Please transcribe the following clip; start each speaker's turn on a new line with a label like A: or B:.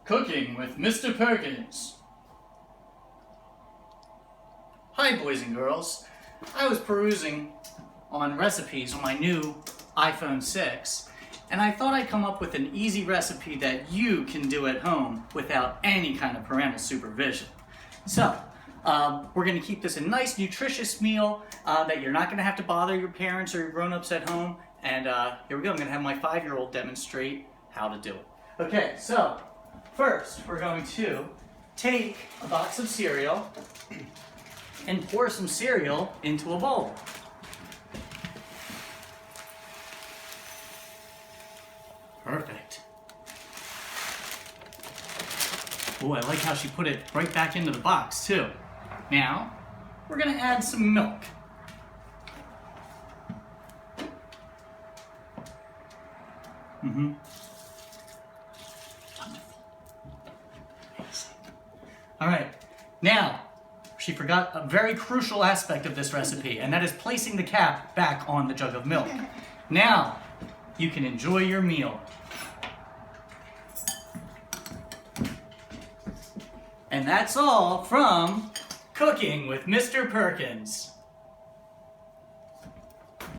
A: Cooking with Mr. Perkins. Hi boys and girls. I was perusing on recipes on my new iPhone 6 and I thought I'd come up with an easy recipe that you can do at home without any kind of parental supervision. So, we're going to keep this a nice nutritious meal that you're not going to have to bother your parents or your grown-ups at home. And here we go, I'm going to have my 5-year-old demonstrate how to do it. Okay, so first we're going to take a box of cereal and pour some cereal into a bowl. Perfect. Oh, I like how she put it right back into the box too. Now, we're going to add some milk. All right, now, she forgot a very crucial aspect of this recipe, and that is placing the cap back on the jug of milk. Now, you can enjoy your meal. And that's all from Cooking with Mr. Perkins.